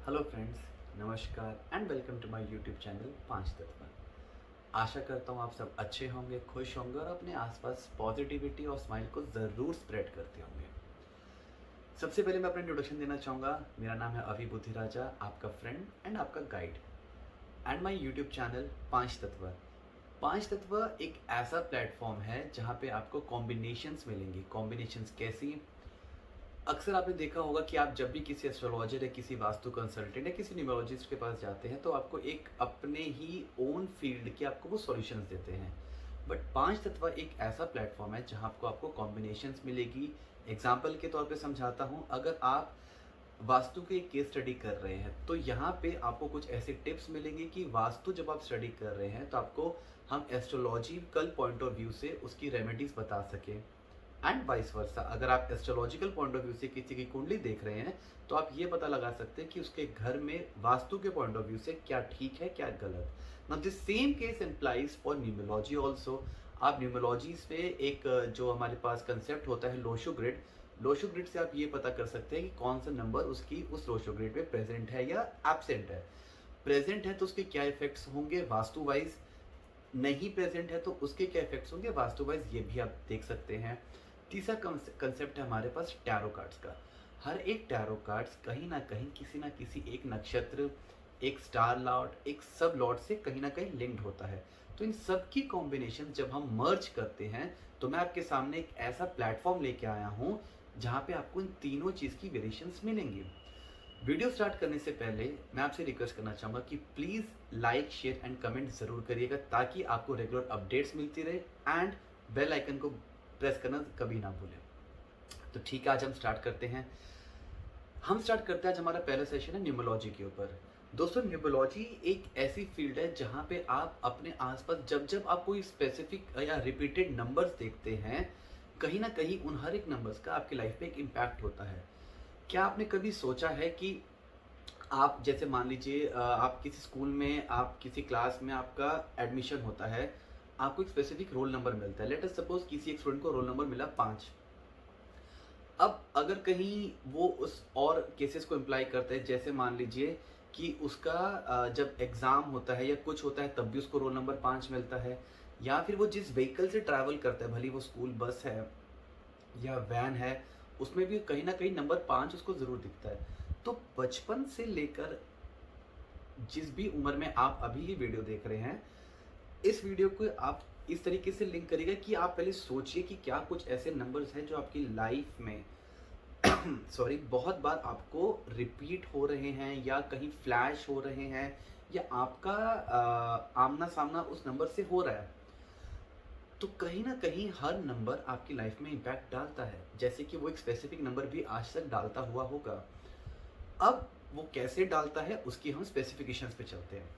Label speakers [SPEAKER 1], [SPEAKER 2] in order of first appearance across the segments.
[SPEAKER 1] Hello friends, नमस्कार and welcome to my YouTube channel Paanch Tatva. आशा करता हूँ आप सब अच्छे होंगे, खुश होंगे और अपने आसपास पॉजिटिविटी और स्माइल को ज़रूर स्प्रेड करते होंगे। सबसे पहले मैं अपना इंट्रोडक्शन देना चाहूँगा। मेरा नाम है अभी बुद्धिराजा, आपका फ्रेंड एंड आपका guide and my YouTube channel Paanch तत्व। पाँच तत्व एक ऐसा प्लेटफॉर्म है जहाँ पे आपको कॉम्बिनेशंस मिलेंगी। कॉम्बिनेशंस कैसी? अक्सर आपने देखा होगा कि आप जब भी किसी एस्ट्रोलॉजर या किसी वास्तु कंसल्टेंट या किसी न्यूमरोलॉजिस्ट के पास जाते हैं तो आपको एक अपने ही ओन फील्ड के आपको वो सॉल्यूशंस देते हैं। बट पांच तत्व एक ऐसा प्लेटफॉर्म है जहां आपको कॉम्बिनेशंस मिलेगी। एग्जाम्पल के तौर पे समझाता हूं, अगर आप वास्तु की केस स्टडी कर रहे हैं तो यहाँ पे आपको कुछ ऐसे टिप्स मिलेंगे कि वास्तु जब आप स्टडी कर रहे हैं तो आपको हम एस्ट्रोलॉजिकल पॉइंट ऑफ व्यू से उसकी रेमेडीज बता सकें। एंड वाइस वर्सा, अगर आप एस्ट्रोलॉजिकल पॉइंट ऑफ व्यू से किसी की कुंडली देख रहे हैं तो आप ये पता लगा सकते हैं कि उसके घर में वास्तु के पॉइंट ऑफ व्यू से क्या ठीक है क्या गलत। Now this same case implies for numerology also. आप न्यूमरोलॉजी से एक जो हमारे पास कंसेप्ट होता है लोशो ग्रिड, लोशो ग्रिड से आप ये पता कर सकते हैं कि कौन सा नंबर उसकी उस लोशो ग्रिड में प्रेजेंट है या एब्सेंट है। प्रेजेंट है तो उसके क्या इफेक्ट्स होंगे वास्तु वाइज, नहीं प्रेजेंट है तो उसके क्या इफेक्ट्स होंगे वास्तु वाइज, ये भी आप देख सकते हैं। तीसरा कंसेप्ट है हमारे पास टैरो कार्ड्स का। हर एक टैरो कार्ड्स कहीं ना किसी एक नक्षत्र, एक स्टार लॉर्ड, एक सब लॉर्ड से कहीं ना कहीं लिंक्ड होता है। तो इन सब की कॉम्बिनेशन जब हम मर्ज करते हैं तो मैं आपके सामने एक ऐसा प्लेटफॉर्म लेके आया हूँ जहाँ पे आपको इन तीनों चीज़ की वेरिएशंस मिलेंगी। वीडियो स्टार्ट करने से पहले मैं आपसे रिक्वेस्ट करना चाहूँगा कि please like share and comment ज़रूर करिएगा ताकि आपको रेगुलर अपडेट्स मिलती रहे एंड बेल आइकन को प्रेस करना कभी ना भूलें। तो ठीक है, आज हम स्टार्ट करते हैं। आज हमारा पहला सेशन है न्यूमरोलॉजी के ऊपर। दोस्तों, न्यूमरोलॉजी एक ऐसी फील्ड है जहाँ पे आप अपने आसपास जब जब आप कोई स्पेसिफिक या रिपीटेड नंबर्स देखते हैं, कहीं ना कहीं उन हर एक नंबर्स का आपकी लाइफ पे एक इम्पैक्ट होता है। क्या आपने कभी सोचा है कि आप जैसे मान लीजिए आप किसी स्कूल में, आप किसी क्लास में आपका एडमिशन होता है, आपको एक स्पेसिफिक रोल नंबर मिलता है। लेट अस सपोज किसी एक स्टूडेंट को रोल नंबर मिला 5। अब अगर कहीं वो उस और केसेस को इम्प्लाई करते हैं, जैसे मान लीजिए कि उसका जब एग्ज़ाम होता है या कुछ होता है तब भी उसको रोल नंबर 5 मिलता है, या फिर वो जिस व्हीकल से ट्रैवल करता है, भले वो स्कूल बस है या वैन है, उसमें भी कहीं ना कहीं नंबर 5 उसको ज़रूर दिखता है। तो बचपन से लेकर जिस भी उम्र में आप अभी ये वीडियो देख रहे हैं, इस वीडियो को आप इस तरीके से लिंक करिएगा कि आप पहले सोचिए कि क्या कुछ ऐसे नंबर्स हैं जो आपकी लाइफ में सॉरी बहुत बार आपको रिपीट हो रहे हैं या कहीं फ्लैश हो रहे हैं या आपका आमना सामना उस नंबर से हो रहा है। तो कहीं ना कहीं हर नंबर आपकी लाइफ में इम्पैक्ट डालता है, जैसे कि वो एक स्पेसिफिक नंबर भी आज तक डालता हुआ होगा। अब वो कैसे डालता है उसकी हम स्पेसिफिकेशंस पे चलते हैं।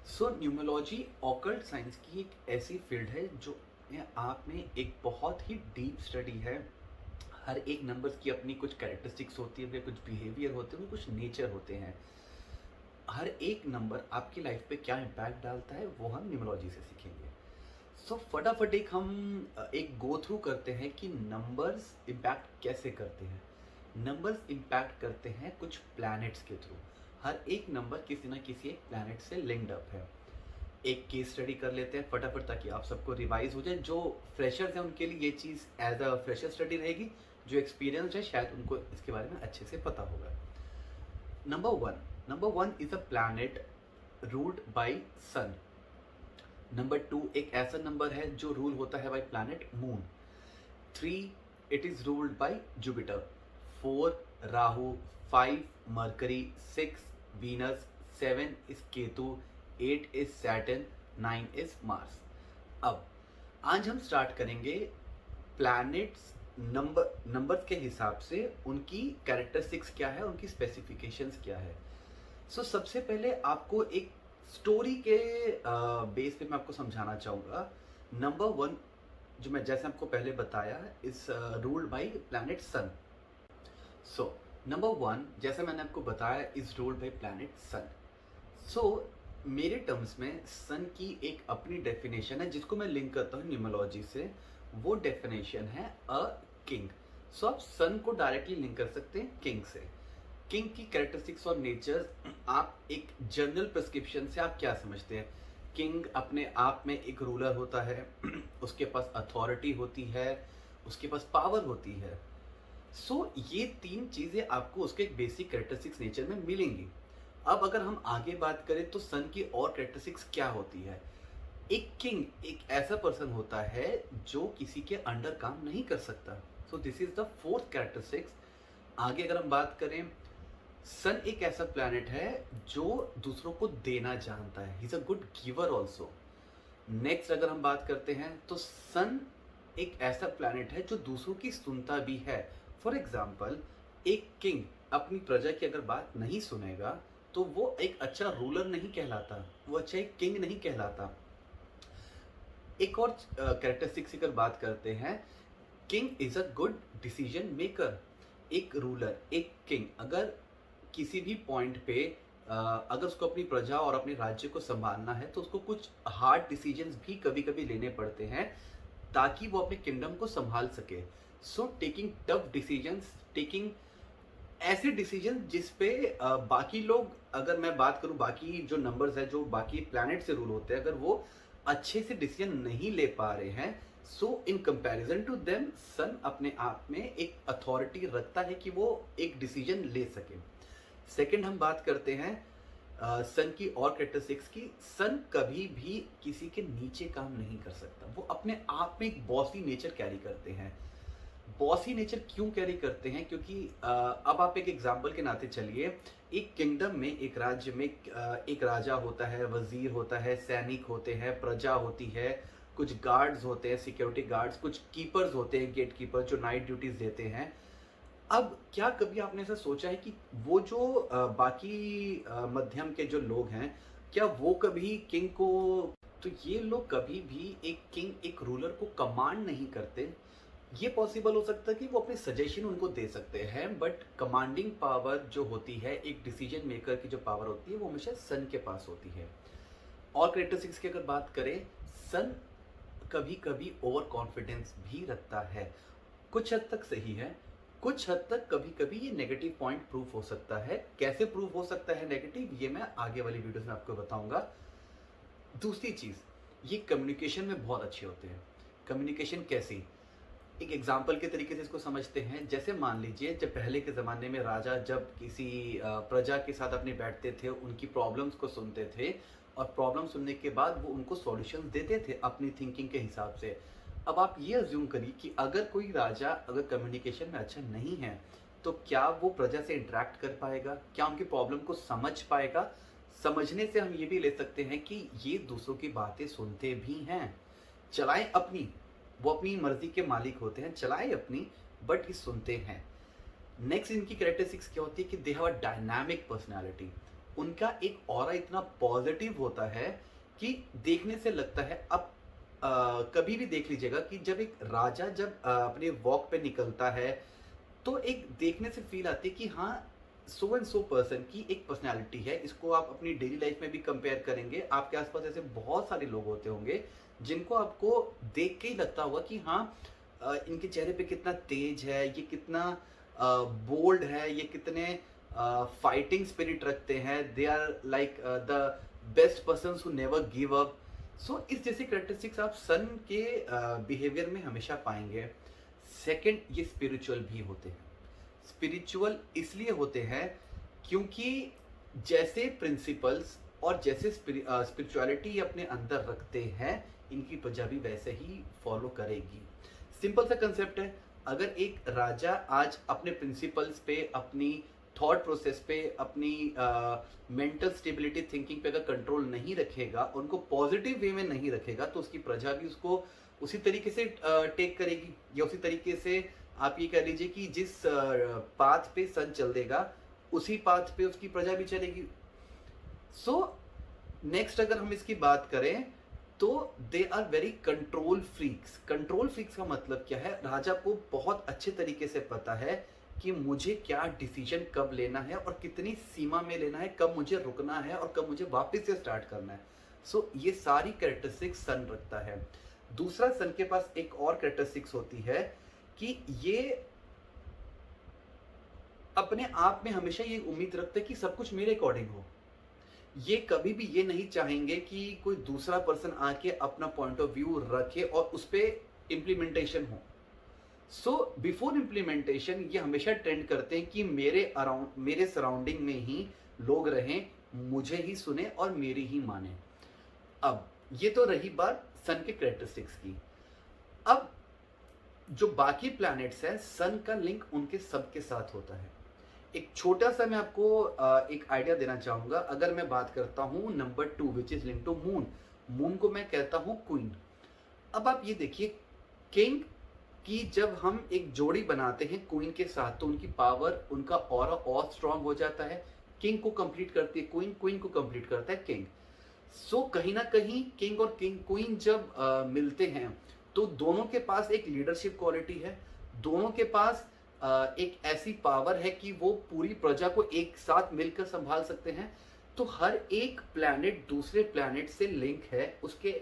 [SPEAKER 1] सो न्यूमरोलॉजी ऑकल्ट साइंस की एक ऐसी फील्ड है जो आप में एक बहुत ही डीप स्टडी है। हर एक नंबर्स की अपनी कुछ कैरेक्टरिस्टिक्स होती है, कुछ बिहेवियर होते हैं, कुछ नेचर होते हैं। हर एक नंबर आपकी लाइफ पे क्या इम्पैक्ट डालता है वो हम न्यूमरोलॉजी से सीखेंगे। सो फटाफट एक हम एक गो थ्रू करते हैं कि नंबर्स इम्पैक्ट कैसे करते हैं। नंबर्स इम्पैक्ट करते हैं कुछ प्लैनेट्स के थ्रू। हर एक नंबर किसी ना किसी एक प्लैनेट से लिंक्ड अप है। एक केस स्टडी कर लेते हैं फटाफट ताकि आप सबको रिवाइज हो जाए। जो फ्रेशर्स हैं उनके लिए ये चीज़ एज अ फ्रेशर स्टडी रहेगी, जो एक्सपीरियंस है शायद उनको इसके बारे में अच्छे से पता होगा। Number one is a planet ruled by sun. Number 2 एक ऐसा नंबर है जो रूल होता है by planet moon. 3 it is ruled by Jupiter. 4 Rahu. 5 Mercury. 6 Venus. 7 is Ketu. 8 is Saturn. 9 is Mars. अब आज हम स्टार्ट करेंगे प्लैनेट्स नंबर्स के हिसाब से उनकी कैरेक्टरिस्टिक्स क्या है, उनकी स्पेसिफिकेशंस क्या है। सबसे पहले आपको एक स्टोरी के बेस पे मैं आपको समझाना चाहूँगा। नंबर 1 जो मैं जैसे आपको पहले बताया is ruled by planet sun. So number 1 जैसे मैंने आपको बताया is ruled by planet sun. So मेरे टर्म्स में सन की एक अपनी डेफिनेशन है जिसको मैं लिंक करता हूँ न्यूमरोलॉजी से। वो डेफिनेशन है अ किंग। सो आप सन को डायरेक्टली लिंक कर सकते हैं किंग से। किंग की कैरेक्टरिस्टिक्स और नेचर, आप एक जनरल प्रिस्क्रिप्शन से आप क्या समझते हैं? किंग अपने आप में एक रूलर होता है, उसके पास अथॉरिटी होती है, उसके पास पावर होती है। सो ये तीन चीजें आपको उसके एक बेसिक कैरेक्टरिस्टिक्स नेचर में मिलेंगी। अब अगर हम आगे बात करें तो सन की और कैरेक्टरिस्टिक्स क्या होती है? एक किंग एक ऐसा पर्सन होता है जो किसी के अंडर काम नहीं कर सकता। So this is the fourth characteristics. आगे अगर हम बात करें, सन एक ऐसा प्लैनेट है जो दूसरों को देना जानता है, he is a good giver also. Next अगर हम बात करते हैं तो सन एक ऐसा प्लैनेट है जो दूसरों की सुनता भी है। फॉर एग्जाम्पल, एक किंग अपनी प्रजा की अगर बात नहीं सुनेगा तो वो एक अच्छा रूलर नहीं कहलाता, वो अच्छा एक किंग नहीं कहलाता। एक और कैरेक्टरिस्टिक्स की अगर बात करते हैं, king is a good decision maker. एक रूलर, एक किंग अगर किसी भी पॉइंट पे अगर उसको अपनी प्रजा और अपने राज्य को संभालना है तो उसको कुछ हार्ड डिसीजंस भी कभी कभी लेने पड़ते हैं ताकि वो अपने किंगडम को संभाल सके। So taking tough decisions, taking ऐसे डिसीजन जिस पे बाकी लोग, अगर मैं बात करूं बाकी जो नंबर्स है जो बाकी प्लैनेट से रूल होते हैं, अगर वो अच्छे से डिसीजन नहीं ले पा रहे हैं, सो इन कंपैरिजन टू देम सन अपने आप में एक अथॉरिटी रखता है कि वो एक डिसीजन ले सके। सेकंड हम बात करते हैं सन की और कैरेक्टरिस्टिक्स की। सन कभी भी किसी के नीचे काम नहीं कर सकता, वो अपने आप में एक बॉसी नेचर कैरी करते हैं। बॉसी नेचर क्यों कैरी करते हैं? क्योंकि अब आप एक एग्जाम्पल के नाते चलिए, एक किंगडम में, एक राज्य में एक राजा होता है, वजीर होता है, सैनिक होते हैं, प्रजा होती है, कुछ गार्ड्स होते हैं, सिक्योरिटी गार्ड्स, कुछ कीपर्स होते हैं, गेट कीपर जो नाइट ड्यूटीज देते हैं। अब क्या कभी आपने ऐसा सोचा है कि वो जो बाकी मध्यम के जो लोग हैं, क्या वो कभी किंग को, तो ये लोग कभी भी एक किंग एक रूलर को कमांड नहीं करते। ये पॉसिबल हो सकता है कि वो अपने सजेशन उनको दे सकते हैं, बट कमांडिंग पावर जो होती है, एक डिसीजन मेकर की जो पावर होती है, वो हमेशा सन के पास होती है। और कैरेक्टरिस्टिक्स की अगर बात करें, सन कभी कभी ओवर कॉन्फिडेंस भी रखता है। कुछ हद तक सही है, कुछ हद तक कभी कभी ये नेगेटिव पॉइंट प्रूफ हो सकता है। कैसे प्रूफ हो सकता है नेगेटिव, ये मैं आगे वाली वीडियोस में आपको बताऊंगा। दूसरी चीज, ये कम्युनिकेशन में बहुत अच्छे होते हैं। कम्युनिकेशन कैसी? एक एग्जाम्पल के तरीके से इसको समझते हैं। जैसे मान लीजिए, जब पहले के ज़माने में राजा जब किसी प्रजा के साथ अपने बैठते थे, उनकी प्रॉब्लम्स को सुनते थे और प्रॉब्लम सुनने के बाद वो उनको सॉल्यूशन देते थे अपनी थिंकिंग के हिसाब से। अब आप ये अज्यूम करिए कि अगर कोई राजा अगर कम्युनिकेशन में अच्छा नहीं है तो क्या वो प्रजा से इंटरेक्ट कर पाएगा? क्या उनकी प्रॉब्लम को समझ पाएगा? समझने से हम ये भी ले सकते हैं कि ये दूसरों की बातें सुनते भी हैं, चलाएं अपनी, वो अपनी मर्जी के मालिक होते हैं, चलाएं अपनी, बट ये सुनते हैं। नेक्स्ट इनकी कैरेक्टरिस्टिक्स क्या होती है कि they have a dynamic personality. उनका एक ऑरा इतना पॉजिटिव होता है कि देखने से लगता है, अब कभी भी देख लीजिएगा कि जब एक राजा जब अपने वॉक पे निकलता है तो एक देखने से फील आती है कि हाँ, सो एंड सो पर्सन की एक पर्सनैलिटी है। इसको आप अपनी डेली लाइफ में भी कंपेयर करेंगे, आपके आसपास ऐसे बहुत सारे लोग होते होंगे जिनको आपको देख के ही लगता होगा कि हाँ, इनके चेहरे पे कितना तेज है, ये कितना बोल्ड है, ये कितने फाइटिंग स्पिरिट रखते हैं, they are like the best person who never give up. So इस जैसे करेक्टरिस्टिक्स आप सन के बिहेवियर में हमेशा पाएंगे। सेकंड, ये स्पिरिचुअल भी होते हैं। स्पिरिचुअल इसलिए होते हैं क्योंकि जैसे प्रिंसिपल्स और जैसे स्पिरिचुअलिटी अपने अंदर रखते हैं, इनकी प्रजा भी वैसे ही फॉलो करेगी। सिंपल सा कंसेप्ट है। अगर एक राजा आज अपने प्रिंसिपल्स पे, अपनी थॉट प्रोसेस पे, अपनी मेंटल स्टेबिलिटी थिंकिंग पे अगर कंट्रोल नहीं रखेगा, उनको पॉजिटिव वे में नहीं रखेगा, तो उसकी प्रजा भी उसको उसी तरीके से टेक करेगी, या उसी तरीके से आप ये कह लीजिए कि जिस पाथ पे सन चल देगा उसी पाथ पे उसकी प्रजा भी चलेगी। सो नेक्स्ट अगर हम इसकी बात करें तो they are very control freaks. Control freaks का मतलब क्या है? राजा को बहुत अच्छे तरीके से पता है कि मुझे क्या डिसीजन कब लेना है और कितनी सीमा में लेना है, कब मुझे रुकना है और कब मुझे वापस से स्टार्ट करना है। सो ये सारी कैरेक्टरिस्टिक्स सन रखता है। दूसरा, सन के पास एक और कैरेक्टरिस्टिक्स होती है कि ये अपने आप में हमेशा ये उम्मीद रखते हैं कि सब कुछ मेरे अकॉर्डिंग हो। ये कभी भी ये नहीं चाहेंगे कि कोई दूसरा पर्सन आके अपना पॉइंट ऑफ व्यू रखे और उस पे इम्प्लीमेंटेशन हो। सो बिफोर इम्प्लीमेंटेशन ये हमेशा ट्रेंड करते हैं कि मेरे सराउंडिंग में ही लोग रहें, मुझे ही सुने और मेरी ही माने। अब ये तो रही बात सन के कैरेक्टरिस्टिक्स की। अब जो बाकी प्लैनेट्स हैं, सन का लिंक उनके सबके साथ होता है। एक छोटा सा मैं आपको एक आइडिया देना चाहूंगा। अगर मैं बात करता हूं number 2 which is link to moon, moon को मैं कहता हूं क्वीन। अब आप ये देखिए, किंग की जब हम एक जोड़ी बनाते हैं क्वीन के साथ तो उनकी पावर, उनका ऑरा और स्ट्रांग हो जाता है। किंग को कंप्लीट करती है क्वीन, क्वीन को कंप्लीट करता है किंग। सो कहीं ना कहीं किंग और किंग क्वीन जब मिलते हैं तो दोनों के पास एक लीडरशिप क्वालिटी है, दोनों के पास एक ऐसी पावर है कि वो पूरी प्रजा को एक साथ मिलकर संभाल सकते हैं। तो हर एक प्लैनेट दूसरे प्लैनेट से लिंक है, उसके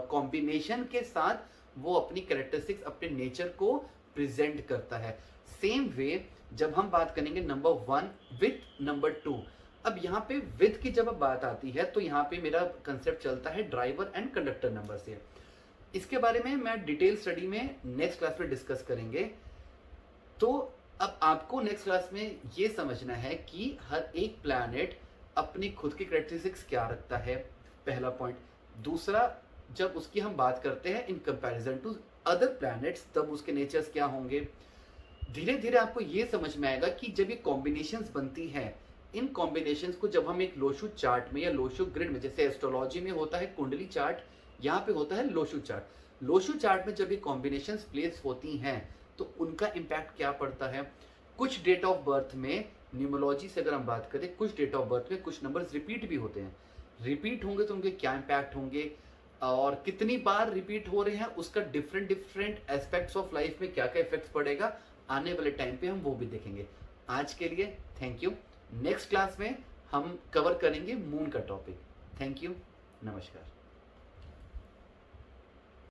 [SPEAKER 1] कॉम्बिनेशन के साथ वो अपनी कैरेक्टरिस्टिक्स, अपने नेचर को प्रेजेंट करता है। सेम वे जब हम बात करेंगे नंबर 1 विथ नंबर 2, अब यहाँ पे विथ की जब बात आती है तो यहाँ पे मेरा कंसेप्ट चलता है ड्राइवर एंड कंडक्टर नंबर से। इसके बारे में मैं डिटेल स्टडी में नेक्स्ट क्लास में डिस्कस करेंगे। तो अब आपको नेक्स्ट क्लास में ये समझना है कि हर एक प्लैनेट अपनी खुद की कैरेक्टरिस्टिक्स क्या रखता है, पहला पॉइंट। दूसरा, जब उसकी हम बात करते हैं in comparison to other planets, तब उसके नेचर्स क्या होंगे। धीरे धीरे आपको ये समझ में आएगा कि जब ये कॉम्बिनेशंस बनती हैं, इन कॉम्बिनेशंस को जब हम एक लोशु चार्ट में या लोशु ग्रिड में, जैसे एस्ट्रोलॉजी में होता है कुंडली चार्ट, यहाँ पे होता है लोशु चार्ट। लोशु चार्ट में जब ये कॉम्बिनेशंस प्लेस होती हैं तो उनका इम्पैक्ट क्या पड़ता है। कुछ डेट ऑफ बर्थ में, न्यूमोलॉजी से अगर हम बात करें, कुछ डेट ऑफ बर्थ में कुछ नंबर्स रिपीट भी होते हैं। रिपीट होंगे तो उनके क्या इम्पैक्ट होंगे और कितनी बार रिपीट हो रहे हैं, उसका different different aspects of life में क्या क्या इफेक्ट्स पड़ेगा, आने वाले टाइम पे हम वो भी देखेंगे। आज के लिए थैंक यू। नेक्स्ट क्लास में हम कवर करेंगे मून का टॉपिक। थैंक यू, नमस्कार।